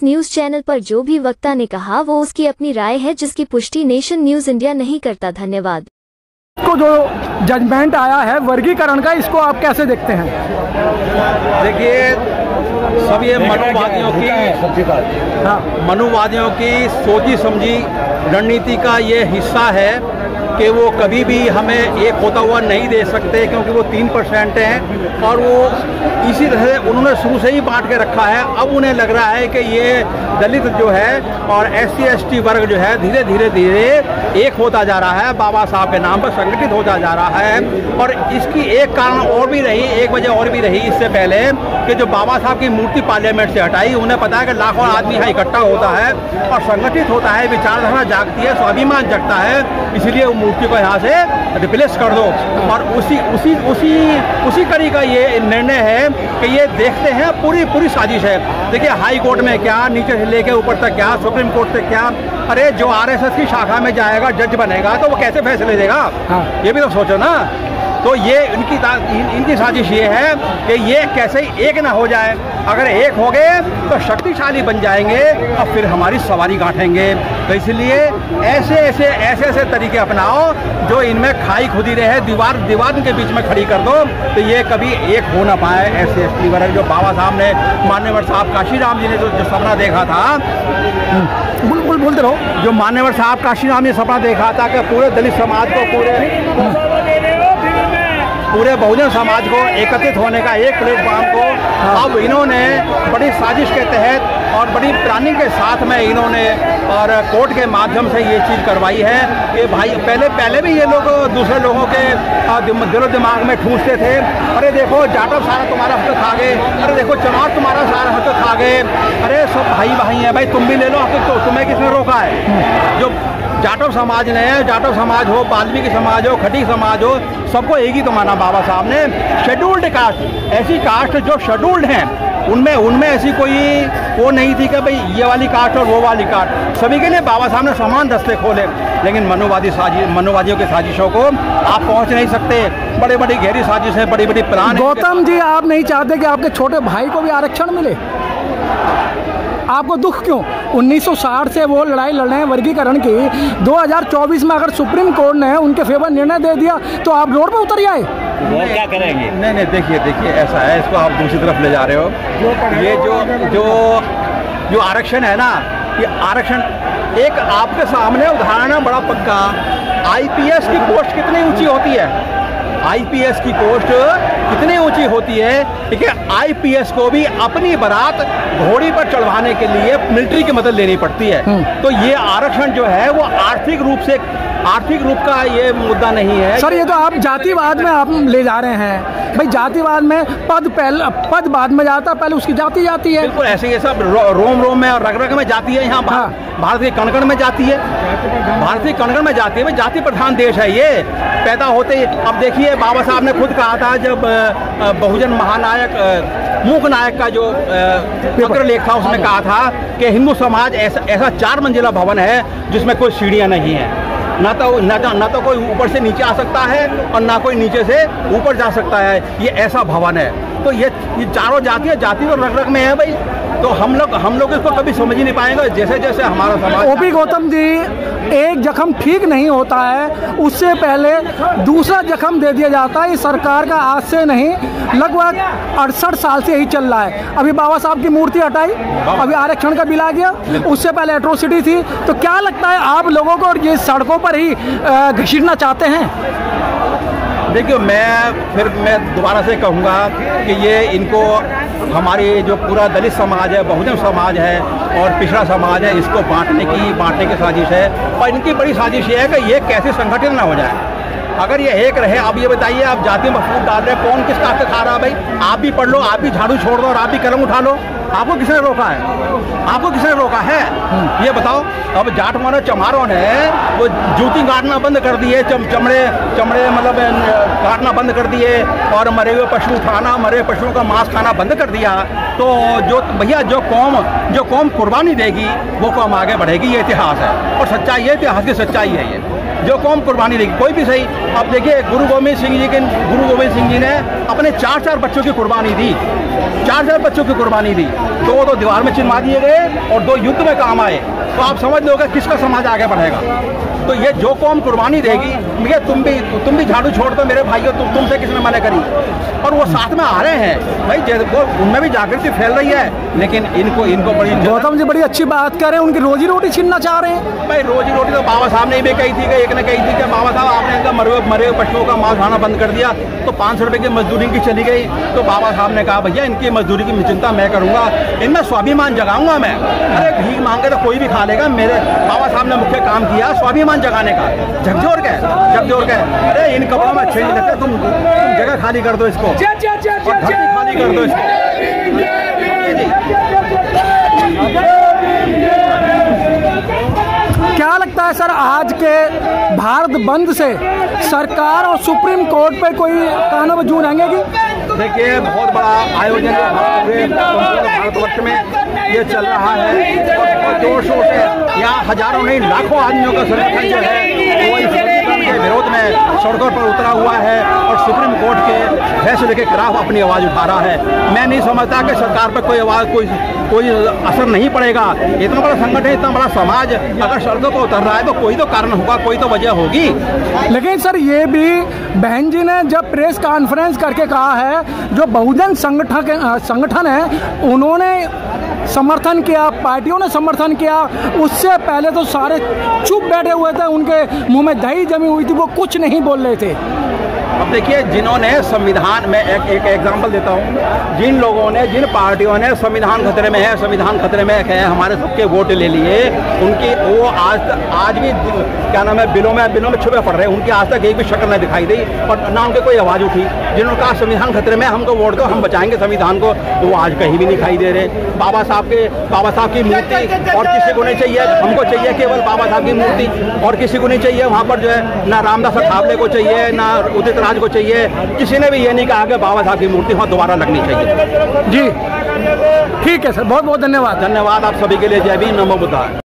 News channel पर जो भी वक्ता ने कहा वो उसकी अपनी राय है, जिसकी पुष्टि नेशन न्यूज इंडिया नहीं करता। धन्यवाद। को जो जजमेंट आया है वर्गीकरण का, इसको आप कैसे देखते हैं? देखिए, सब ये मनुवादियों की सोची समझी रणनीति का ये हिस्सा है कि वो कभी भी हमें एक होता हुआ नहीं दे सकते, क्योंकि वो 3% हैं और वो इसी तरह से उन्होंने शुरू से ही बांट के रखा है। अब उन्हें लग रहा है कि ये दलित जो है और SC ST वर्ग जो है धीरे धीरे एक होता जा रहा है, बाबा साहब के नाम पर संगठित होता जा रहा है। और इसकी एक कारण और भी रही, एक वजह और भी रही इससे पहले कि जो बाबा साहब की मूर्ति पार्लियामेंट से हटाई, उन्हें पता है कि लाखों आदमी यहाँ इकट्ठा होता है और संगठित होता है, विचारधारा जागती है, स्वाभिमान जगता है, इसलिए मूर्ति को यहाँ से रिप्लेस कर दो। और उसी कड़ी का ये निर्णय है कि ये देखते हैं पूरी साजिश है। देखिए, हाई कोर्ट में क्या, नीचे से लेके ऊपर तक क्या, सुप्रीम कोर्ट तक क्या, अरे जो RSS की शाखा में जाएगा, जज बनेगा, तो वो कैसे फैसले देगा? ये भी तो सोचो ना। तो ये इनकी साजिश ये है कि ये कैसे एक ना हो जाए। अगर एक हो गए तो शक्तिशाली बन जाएंगे और फिर हमारी सवारी गांठेंगे। तो इसलिए ऐसे तरीके अपनाओ जो इनमें खाई खुदी रहे, दीवार के बीच में खड़ी कर दो, तो ये कभी एक हो ना पाए। SC ST वर्ग जो बाबा साहब ने, मान्यवर साहब काशीराम जी ने जो सपना देखा था, बोलते रहो, जो मान्यवर साहब काशीराम ने सपना देखा था कि पूरे दलित समाज को, पूरे बहुजन समाज को एकत्रित होने का एक प्लेटफॉर्म को अब इन्होंने बड़ी साजिश के तहत और बड़ी प्लानिंग के साथ में इन्होंने और कोर्ट के माध्यम से ये चीज़ करवाई है कि भाई पहले भी ये लोग दूसरे लोगों के दिलो दिमाग में ठूंसते थे, अरे देखो जाटव सारा तुम्हारा हक खा गए, अरे देखो चमार तुम्हारा सारा हक खा गए, अरे सब भाई हैं भाई, तुम भी ले लो, तो तुम्हें किसने रोका है? जो जाटव समाज ने, जाटव समाज हो, वाल्मीकि समाज हो, खटीक समाज हो, सबको एक ही तो माना बाबा साहब ने। शेड्यूल्ड कास्ट, ऐसी कास्ट जो शेड्यूल्ड हैं, उनमें ऐसी कोई वो नहीं थी कि भाई ये वाली कास्ट और वो वाली कास्ट, सभी के लिए बाबा साहब ने समान रास्ते खोले। लेकिन मनुवादियों की साजिशों को आप पहुंच नहीं सकते। बड़ी बड़ी गहरी साजिश है, बड़ी बड़ी प्लान। गौतम जी, आप नहीं चाहते कि आपके छोटे भाई को भी आरक्षण मिले? आपको दुख क्यों? 1960 से वो लड़ाई लड़ रहे हैं वर्गीकरण की। 2024 में अगर सुप्रीम कोर्ट ने उनके फेवर निर्णय दे दिया तो आप रोड पर उतर आए? वो क्या करेंगे? नहीं, देखिए ऐसा है, इसको आप दूसरी तरफ ले जा रहे हो। ये जो आरक्षण है ना, ये आरक्षण एक आपके सामने उदाहरण है बड़ा पक्का। IPS की पोस्ट कितनी ऊंची होती है? IPS की पोस्ट कितनी ऊंची होती है? ठीक है, IPS को भी अपनी बारात घोड़ी पर चढ़वाने के लिए मिलिट्री की मदद लेनी पड़ती है। तो ये आरक्षण जो है वो आर्थिक रूप का ये मुद्दा नहीं है। सर, ये तो आप जातिवाद में आप ले जा रहे हैं। भाई, जातिवाद में पद बाद में जाता, पहले उसकी जाति जाती है। बिल्कुल ऐसे ये सब रोम में और रग में जाती है। यहाँ भारत के कण में जाती है, भारतीय कण में जाती है। जाति प्रधान देश है ये, पैदा होते ही। अब देखिए, बाबा साहब ने खुद कहा था, जब बहुजन महानायक मूक नायक का जो पत्र लेख था, उसमें कहा था कि हिंदू समाज ऐसा 4 मंजिला भवन है जिसमें कोई सीढ़ियाँ नहीं है। ना तो कोई ऊपर से नीचे आ सकता है और ना कोई नीचे से ऊपर जा सकता है। ये ऐसा भवन है। तो ये चारों जाति तो रग में है भाई। तो हम लोग इसको कभी समझ ही नहीं पाएंगे, जैसे हमारा समाज। ओपी गौतम जी, एक जख्म ठीक नहीं होता है, उससे पहले दूसरा जख्म दे दिया जाता है। इस सरकार का आज से नहीं, लगभग 68 साल से यही चल रहा है। अभी बाबा साहब की मूर्ति हटाई, अभी आरक्षण का बिल आ गया, उससे पहले एट्रोसिटी थी। तो क्या लगता है आप लोगों को ये सड़कों पर ही घसीटना चाहते हैं? देखिए, मैं दोबारा से कहूँगा कि ये इनको हमारी जो पूरा दलित समाज है, बहुजन समाज है और पिछड़ा समाज है, इसको बांटने की साजिश है। और इनकी बड़ी साजिश ये है कि ये कैसे संगठित ना हो जाए। अगर ये एक रहे, आप ये बताइए, आप जाति में फूट डाल रहे, कौन किसका हक खा रहा है भाई? आप भी पढ़ लो, आप भी झाड़ू छोड़ दो और आप भी कलम उठा लो। आपको किसने रोका है? आपको किसने रोका है? ये बताओ। अब जाट मानो चमारों ने वो जूती काटना बंद कर दिए, चमड़े मतलब काटना बंद कर दिए और मरे हुए पशु उठाना, मरे पशुओं का मांस खाना बंद कर दिया। तो जो कौम कुर्बानी देगी वो कौम आगे बढ़ेगी। ये इतिहास है और सच्चाई है, इतिहास की सच्चाई है ये। जो कौम कुर्बानी देगी, कोई भी सही। अब देखिए गुरु गोविंद सिंह जी ने अपने 4 बच्चों की कुर्बानी दी, 4 बच्चों की कुर्बानी दी, 2 तो दीवार में चिनवा दिए गए और 2 युद्ध में काम आए। तो आप समझ लोगे किसका समाज आगे बढ़ेगा। तो ये जो कौम कुर्बानी देगी, भैया तुम भी झाड़ू छोड़ दो मेरे भाइयों, तुमसे किसने मना करी। और वो साथ में आ रहे हैं भाई, वो उनमें भी जागृति फैल रही है, लेकिन इनको बड़ी गौतम जी बड़ी अच्छी बात कर रहे हैं, उनकी रोजी रोटी छीनना चाह रहे हैं। भाई रोजी रोटी तो बाबा साहब ने भी कही थी कि एक ने कही थी कि बाबा साहब आपने इनका मरे हुए पशुओं का मांस खाना बंद कर दिया तो 500 रुपये की मजदूरी की चली गई। तो बाबा साहब ने कहा भैया इनकी मजदूरी की चिंता मैं करूंगा, इनमें स्वाभिमान जगाऊंगा मैं। अरे भीख मांगे तो कोई भी खा लेगा, मेरे बाबा साहब ने मुख्य काम किया स्वाभिमान जगाने का। झकझोर के अरे इन कपड़ों में अच्छे नहीं लगते, तुम जगह खाली कर दो इसको, खाली कर दो इसको। क्या लगता है सर, आज के भारत बंद से सरकार और सुप्रीम कोर्ट पे कोई कानून वजूद रहेंगे कि? देखिए बहुत बड़ा आयोजन है भारतवर्ष में ये चल रहा है और जोर शोर से यहाँ हजारों नहीं लाखों आदमियों का संगठन जो है वो इस के विरोध में सड़कों पर उतरा हुआ है और सुप्रीम कोर्ट के फैसले के खिलाफ अपनी आवाज़ उठा रहा है। मैं नहीं समझता कि सरकार पर कोई असर नहीं पड़ेगा। इतना बड़ा संगठन, इतना बड़ा समाज अगर सड़कों पर उतर रहा है तो कोई तो कारण होगा, कोई तो वजह होगी। लेकिन सर ये भी बहन जी ने जब प्रेस कॉन्फ्रेंस करके कहा है, जो बहुजन संगठन है उन्होंने समर्थन किया, पार्टियों ने समर्थन किया, उससे पहले तो सारे चुप बैठे हुए थे, उनके मुंह में दही जमी हुई थी, वो कुछ नहीं बोल रहे थे। अब देखिए जिन्होंने संविधान में एक एग्जांपल देता हूँ, जिन लोगों ने, जिन पार्टियों ने संविधान खतरे में है, हमारे सबके वोट ले लिए, उनकी वो आज भी क्या नाम है बिलों में छुपे पड़ रहे हैं। उनकी आज तक एक भी शक्ल नहीं दिखाई दी और ना उनके कोई आवाज़ उठी। जिन्होंने कहा संविधान खतरे में, हमको वोट दो, हम बचाएंगे संविधान को, तो वो आज कहीं भी नहीं दिखाई दे रहे। बाबा साहब की मूर्ति और किसी को नहीं चाहिए, हमको चाहिए केवल बाबा साहब की मूर्ति और किसी को नहीं चाहिए। वहाँ पर जो है ना रामदास अठावले को चाहिए, ना उदित राज को चाहिए, किसी ने भी ये नहीं कहा कि बाबा साहब की मूर्ति वहाँ दोबारा लगनी चाहिए। जी ठीक है सर, बहुत बहुत धन्यवाद। धन्यवाद आप सभी के लिए। जय भीम, नमो बुद्धाय।